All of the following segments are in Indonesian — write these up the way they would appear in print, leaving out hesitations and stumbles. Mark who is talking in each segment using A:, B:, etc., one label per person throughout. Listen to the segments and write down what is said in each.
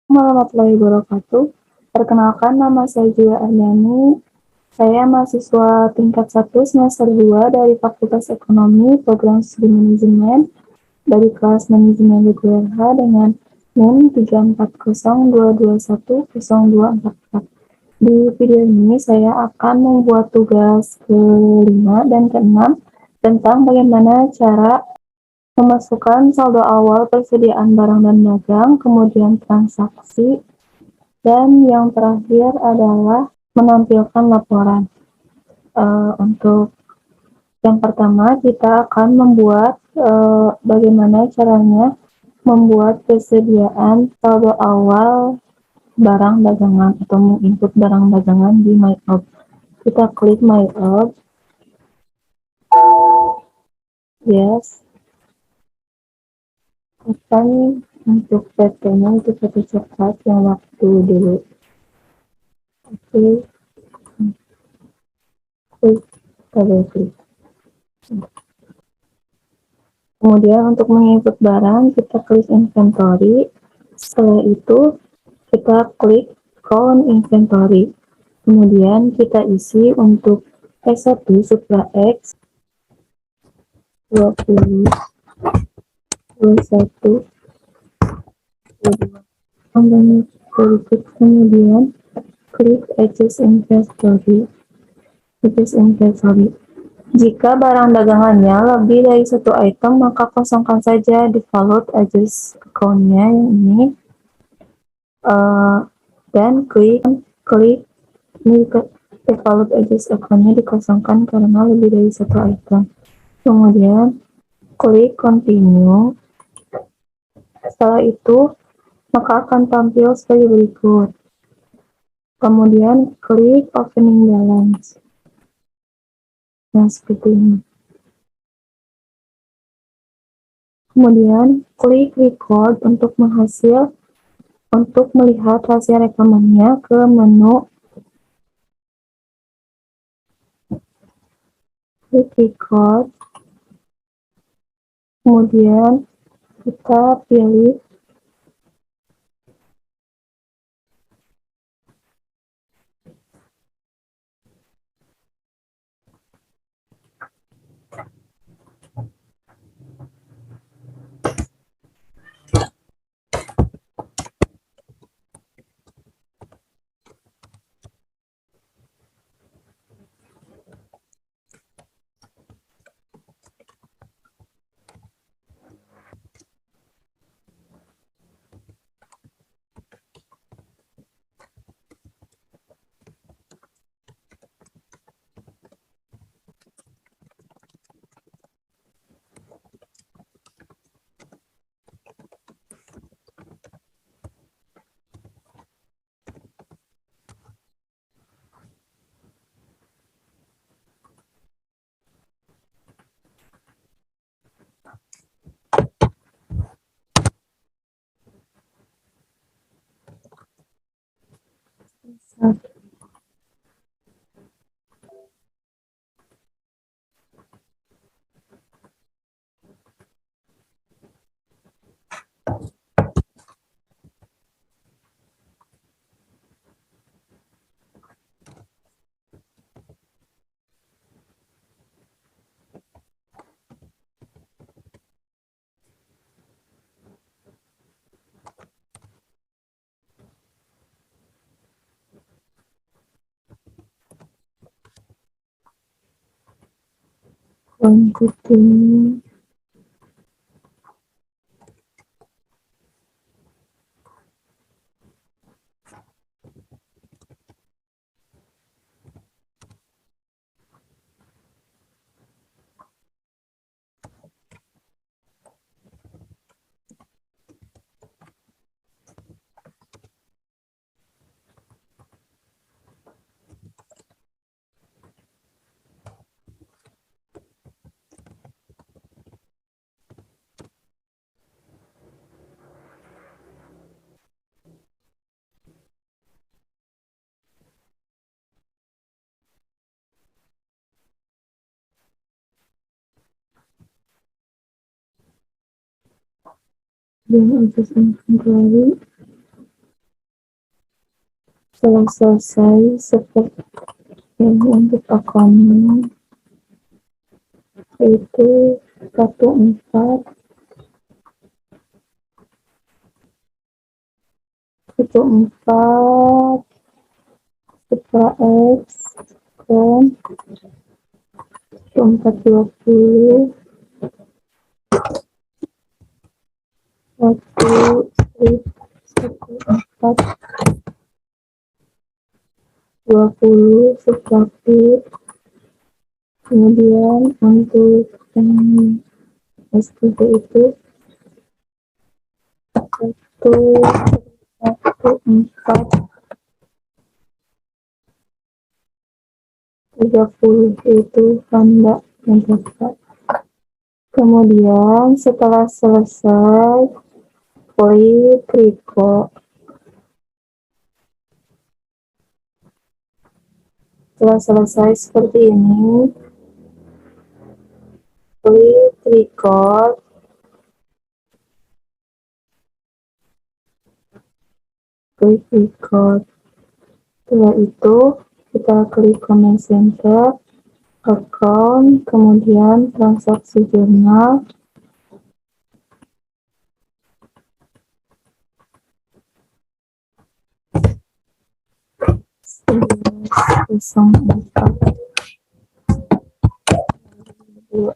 A: Warahmatullahi wabarakatuh. Perkenalkan, nama saya Julia Ardiani. Saya mahasiswa tingkat 1 semester 2 dari Fakultas Ekonomi Program Studi Manajemen dari kelas Manajemen Reguler H dengan NIM 340221024. Di video ini saya akan membuat tugas ke-5 dan ke-6 tentang bagaimana cara memasukkan saldo awal persediaan barang dan dagang, kemudian transaksi, dan yang terakhir adalah menampilkan laporan. Untuk yang pertama, kita akan membuat bagaimana caranya membuat persediaan saldo awal barang dagangan atau menginput barang dagangan di MyOb. Kita klik MyOb. Yes. Akan untuk PT-nya itu PT cepat yang waktu dulu. Oke. Klik, double klik. Kemudian untuk menginput barang, kita klik inventory. Setelah itu, kita klik count inventory. Kemudian kita isi untuk S1 Supra X 20, 21, 22. Berikut kemudian klik adjust inventory. Adjust inventory. Jika barang dagangannya lebih dari satu item, maka kosongkan saja default adjust account-nya yang ini. Dan klik ini default adjust account-nya dikosongkan karena lebih dari satu item. Kemudian klik continue. Setelah itu, maka akan tampil sebagai berikut. Kemudian klik opening balance. Nah, seperti ini. Kemudian klik record untuk melihat hasil rekamannya ke menu. Klik record. Kemudian kita pilih continue. Dan adjust inventory. Setelah selesai seperti ini untuk akunnya, itu 14, itu 4 setelah X dan 420 1 strip 4 20 seperti kemudian untuk S3 itu 1 1 4 30 itu tanda yang tepat. Kemudian setelah selesai klik triko. Setelah selesai seperti ini, klik record, klik record. Setelah itu kita klik comment center, account, kemudian transaksi jurnal, kosong 4 2.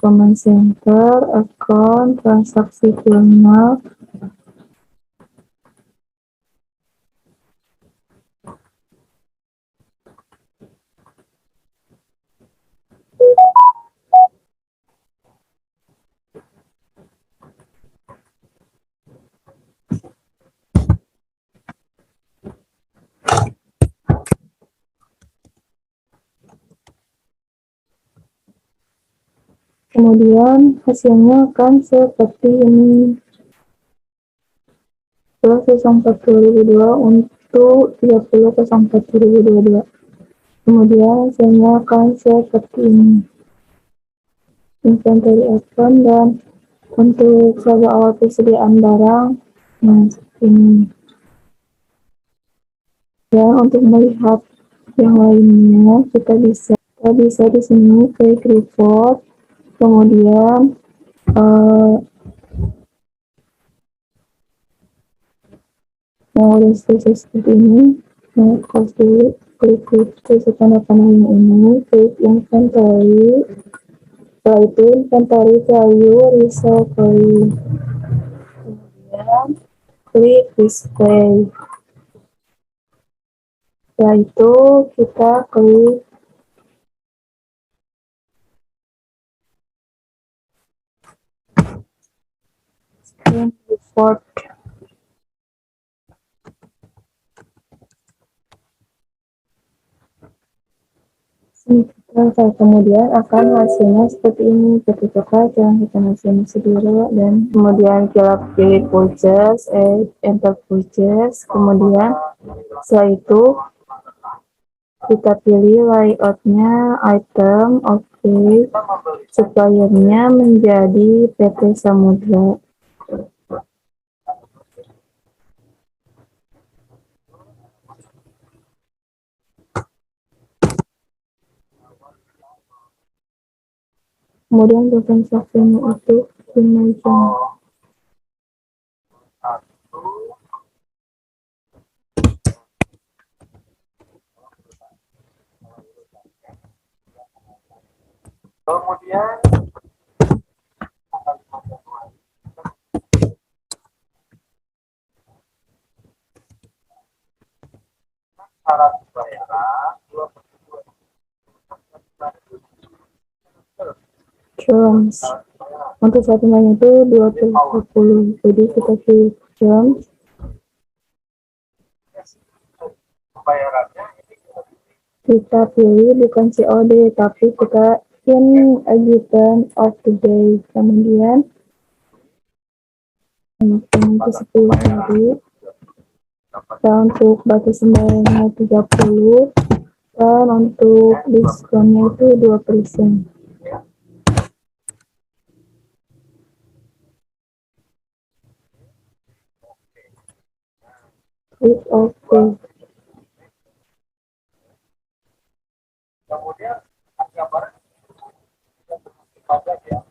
A: Comment center, account, transaksi jurnal, kemudian hasilnya akan seperti ini. Setelah 4 2002 untuk 30 4 2022. Kemudian hasilnya akan seperti ini. Inventory item dan untuk saldo awal persediaan barang, nah seperti ini. Dan untuk melihat yang lainnya kita bisa di sini klik report, kemudian mau restriksi seperti ini, nah klik tanda panah yang ini, klik inventory, setelah itu inventory value result value, kemudian klik display. Setelah itu kita klik screen report. Kemudian akan hasilnya seperti ini, ketika yang kita masih biru, dan kemudian kita pilih purchase, enter purchase, kemudian setelah itu kita pilih layoutnya item, oke, suppliernya menjadi PT Samudra. Kemudian transaksinya itu dimension.
B: Kemudian syarat pembayaran
A: Terms untuk satu nilainya itu 20, jadi kita pilih terms,
B: pembayarannya ini
A: kita pilih bukan COD tapi kita in adjutant of the day, kemudian itu 10 hari, Dan untuk batas sembayangnya 30, dan untuk diskonnya itu 2%. Klik OK.
B: Kemudian gambar pajak ya.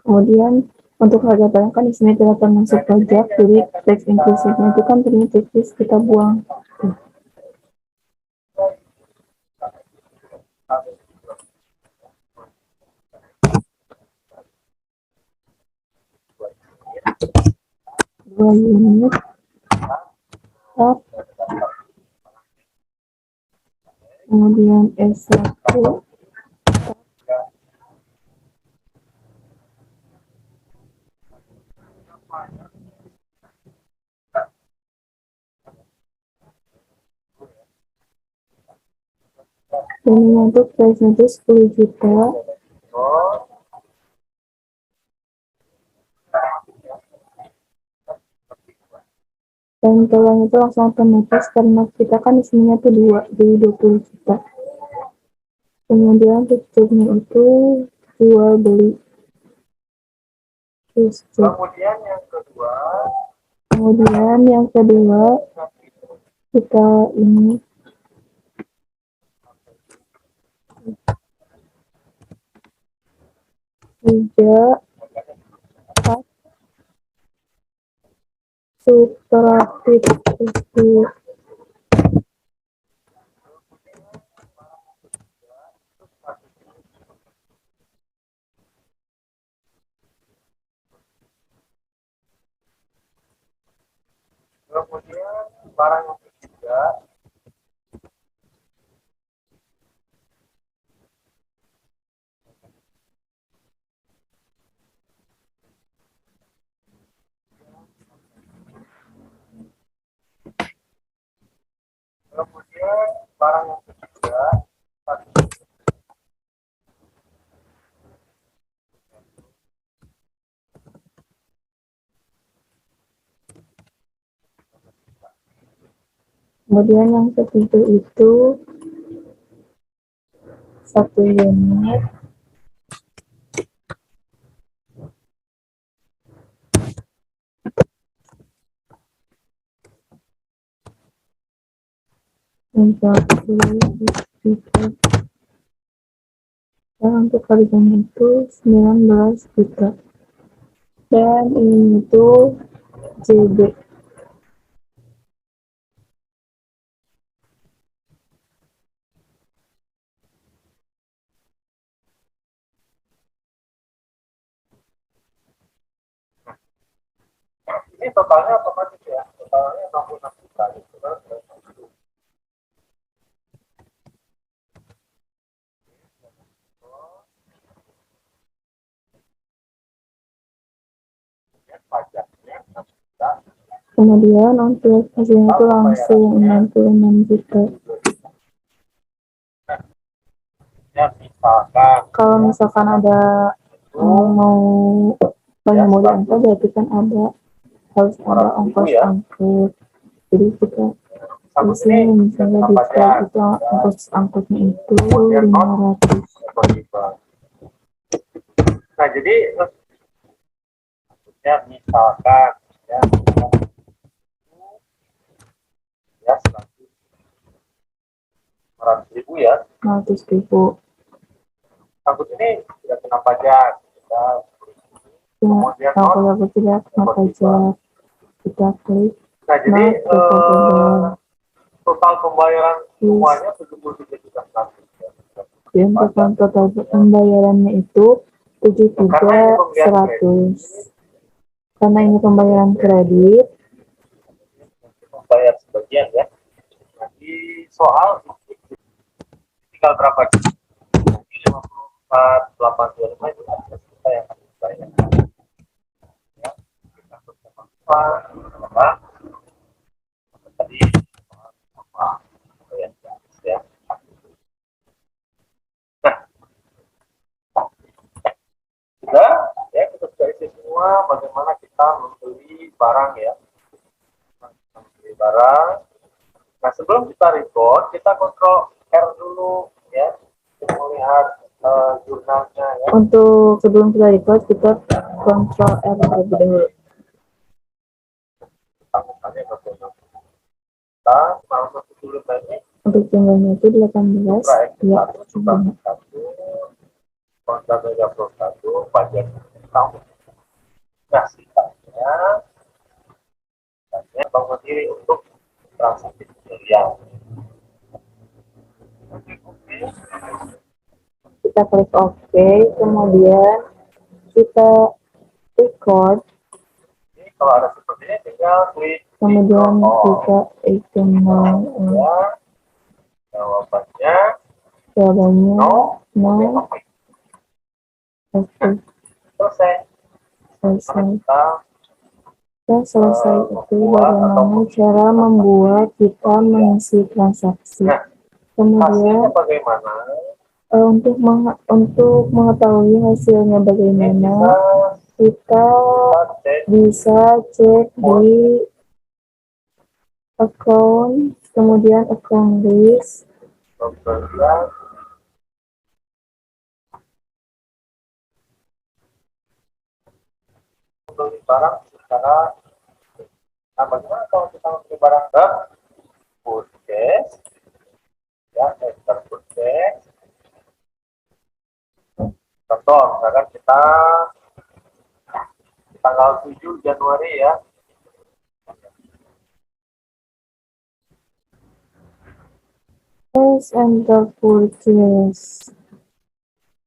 A: Kemudian untuk harga barang kan di sini tidak termasuk pajak, jadi tax inclusive-nya itu kan tadinya tipis kita buang. Dua unit up, kemudian S1, dan untuk price-nya itu 10 juta. Dan tolong itu langsung otomatis karena kita kan isinya tuh 2, jadi 20 juta. Kemudian tutupnya itu jual beli. Kemudian yang kedua kita ini juga superatif itu.
B: Kemudian barang yang ketiga
A: Kemudian yang ketiga itu 1 unit untuk juta. Dan untuk harganya itu 19 juta. Dan ini itu JB.
B: ini totalnya otomatis ya, totalnya 66 juta gitu kan. Pajaknya 6 juta.
A: Kemudian untuk hasilnya itu langsung 66 juta.
B: Ya misalkan
A: Kalau misalkan ada mau mau diantar berarti kan harus ada ongkos angkut. Jadi kita di sini misalnya di tag itu ongkos angkutnya itu 500.
B: nah jadi ya misalkan ya 100.000 ya,
A: 100.000.
B: angkut ini tidak kena pajak kita.
A: Ya, kalau aku tidak kena pajak, kita klik
B: Nah jadi
A: nah,
B: total pembayaran semuanya 73 juta.
A: dan total pembayarannya itu 73.100. Karena ini pembayaran kredit,
B: Bayar sebagian ya. Nanti soal tinggal berapa? 54.825 itu ada kita yang harus bayar. Ya, kita berapa? Tadi apa? Ya. Nah, semua bagaimana kita membeli barang ya. Membeli barang. Nah, sebelum kita record, kita kontrol R dulu ya. Untuk melihat jurnalnya ya.
A: Untuk sebelum kita record, kita kontrol R terlebih dahulu.
B: Tanggungannya bagaimana? Kita masuk dulu tadi.
A: Untuk jumlahnya itu 18, ya, jumlahnya.
B: 1, pajak tahun. Nah, sisanya bank mandiri untuk transaksi pembelian.
A: Kita klik OK, kemudian kita record,
B: Jadi kalau ada seperti ini tinggal klik
A: kemudian kita hitung
B: ya, jawabannya
A: jawabannya
B: no,
A: 0,
B: oke.
A: selesai.
B: Kita
A: Selesai itu bagaimana cara membuat kita mengisi transaksi.
B: nah,
A: Kemudian
B: hasilnya bagaimana?
A: untuk mengetahui hasilnya
B: Ini
A: bagaimana,
B: bisa
A: kita bisa cek di account, kemudian account list,
B: pembelian membeli barang secara bagaimana kalau kita membeli barang ke purchase ya, enter purchase. Contoh misalkan kita tanggal 7 Januari ya,
A: enter purchase.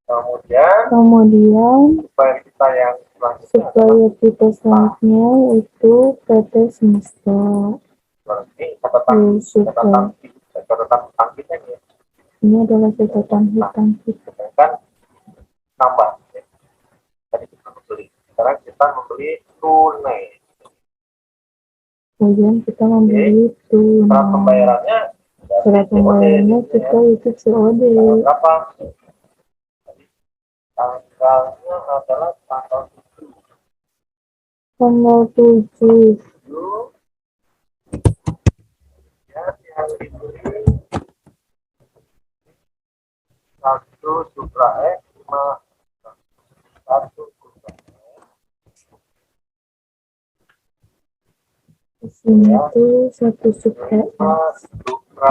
B: Kemudian supaya kita yang
A: selanjutnya itu PT Semesta.
B: berarti catatan kita ya.
A: Ini adalah catatan hitam kita.
B: Kan nambah ya. Tadi kita membeli, sekarang kita membeli tunai.
A: Kemudian kita membeli
B: Surat pembayarannya
A: kita itu COD.
B: Berapa? Tanggalnya adalah tanggal 7.
A: Tanggal 7.
B: Ya, yang dibeli 1 Supra X 5 1 Supra X.
A: Di sini tuh 1 Supra X.
B: Ya.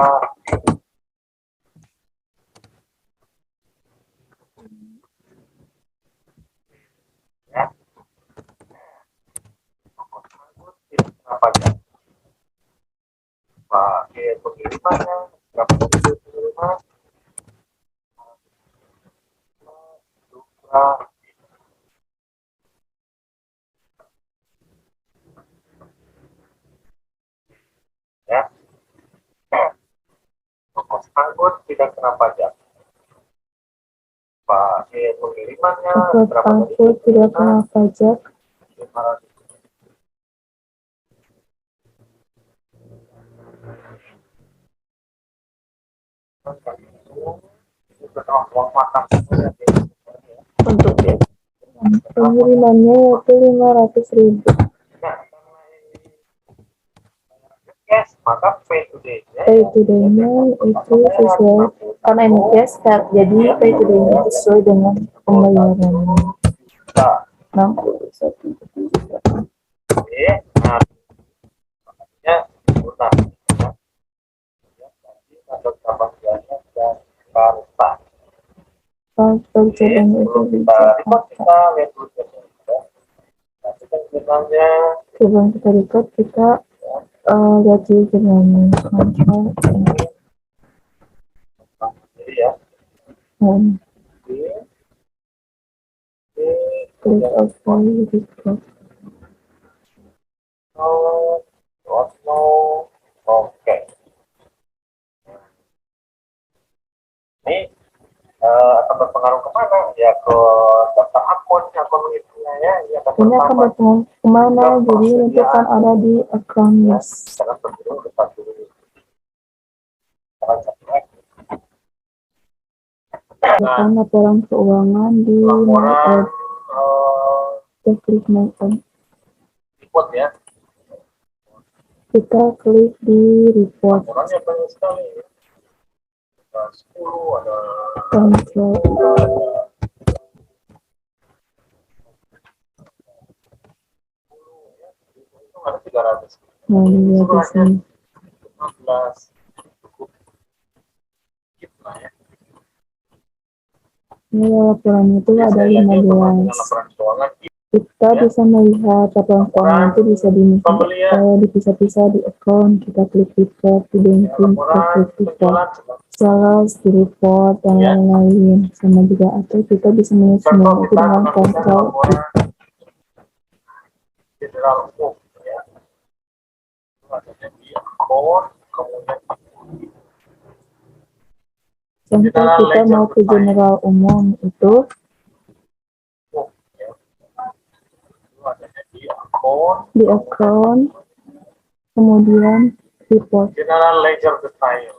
B: Apa ya? Pakai pengirimannya, berapa pengiriman? Supra ya. Ongkos angkut tidak kena pajak. Pakai pengirimannya,
A: berapa angkut tidak kena pajak.
B: 500.
A: Untuk pengirimannya yaitu 500.000.
B: Yes, maka pay today-nya
A: itu sesuai karena ini cash, jadi pay today-nya sesuai dengan pembayarannya.
B: nah, makanya guna atau tambah biaya Jakarta.
A: Perjalanan itu di
B: Kita lihat dulu ya. Nanti kan jurnalnya
A: sebelum kita record, kita lihat dulu jurnalnya.
B: jadi ya.
A: Klik OK, record.
B: Oke. Ini akan berpengaruh kemana? Ya ke daftar akun hitungnya ya.
A: Ini akan berpengaruh kemana? Jadi nanti akan ada di account list.
B: Jangan berburu depan dulu.
A: Laporan keuangan di kita klik my own.
B: Report ya.
A: Kita klik di report.
B: Laporannya banyak sekali ya. Ada 10, ada
A: Control.
B: itu ada 300.
A: Nah, dilihat di sini.
B: 15. Cukup dikit lah ya.
A: Ini laporannya itu ada
B: Saya lihat dengan
A: 15.
B: laporan keuangan
A: Kita
B: ya.
A: bisa melihat laporan keuangan itu bisa dipisah-pisah di account. Kita klik report di banking, kita
B: laporan
A: klik report
B: penjualan
A: sales di report dan
B: Ya.
A: lain-lain. Sama juga atau kita bisa melihat semua itu dengan kontrol.
B: general umum ya. Adanya di akun, kemudian
A: Contoh kita mau ke general umum itu
B: ya. Itu adanya di akun,
A: di account, kemudian report.
B: general ledger detail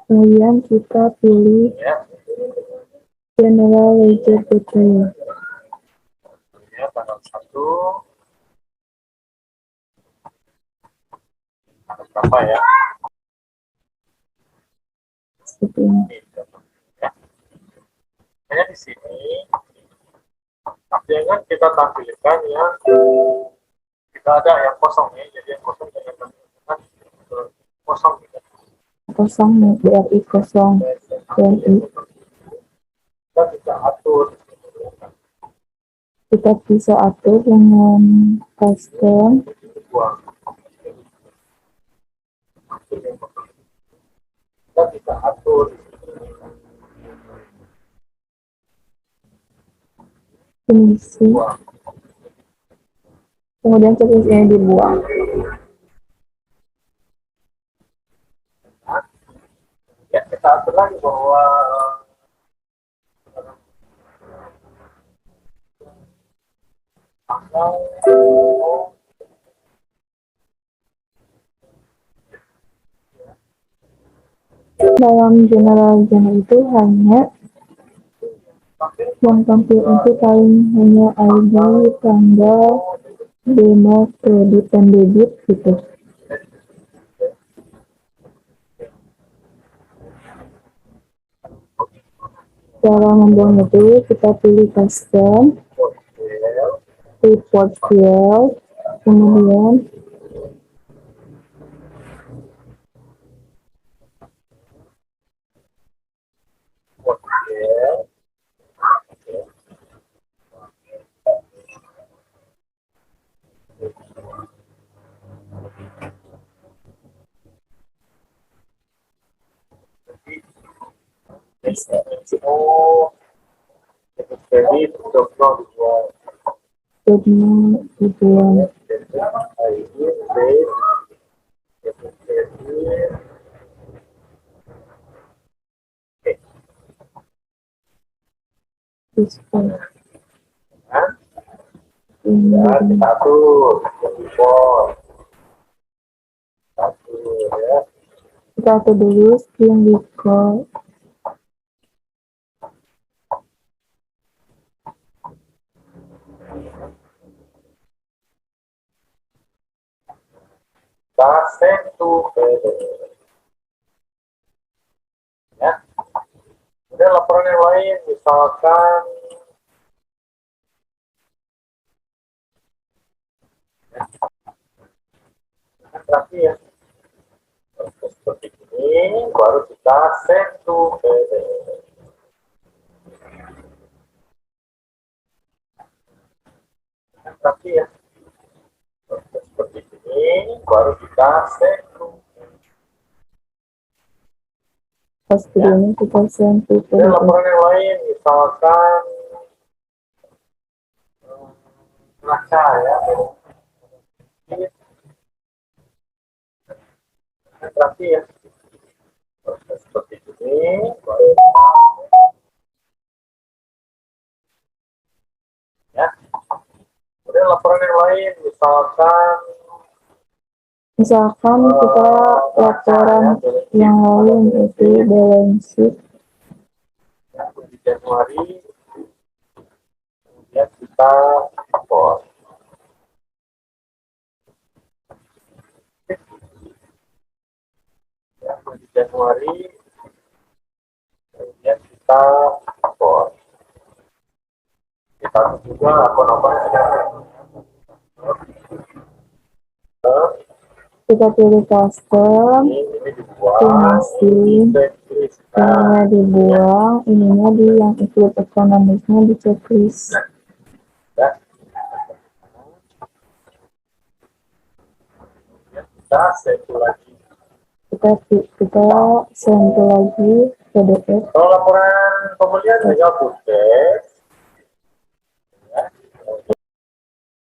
A: Kemudian kita pilih
B: ya.
A: general ledger detail.
B: Ya, tanggal 1 ada berapa ya?
A: Seperti ini.
B: Ya. Hanya di sini jangan kita tampilkan yang tidak ada yang kosong ya, jadi yang kosong jangan tampilkan kosong gitu.
A: Kosong BRI kosong BRI.
B: Kita bisa atur
A: Kita bisa atur dengan custom.
B: uang. Kita bisa atur
A: Fungsi.
B: uang.
A: Kemudian ini dibuang.
B: Ya, kita atur lagi bahwa
A: Dalam general ledger itu hanya yang tampil itu paling hanya ID, tanggal, demo, kredit, dan debit gitu. Cara membuang itu kita pilih custom, report field, kemudian
B: jadi dokter dibuat
A: statement dibuang. Display. Ini
B: satu report satu ya.
A: kita atur dulu screen record.
B: Save to ya. Kemudian laporan yang lain misalkan berarti ya seperti ini baru kita save to berarti ya seperti ini baru kita save to
A: Pas ini kita send to
B: dan laporan yang lain misalkan neraca ya berarti ya seperti ini baru ya. Kemudian laporan yang lain
A: misalkan kita laporan yang lain itu balance sheet
B: di Januari kemudian kita kemudian kita import. Kita juga akun-akun yang sudah
A: Kita pilih custom,
B: ini dibuang,
A: finishing, ininya dibuang, ininya di yang include economicsnya di checklist.
B: ya. Kita save lagi.
A: Kita send lagi PDF.
B: Kalau laporan pembelian tinggal putih,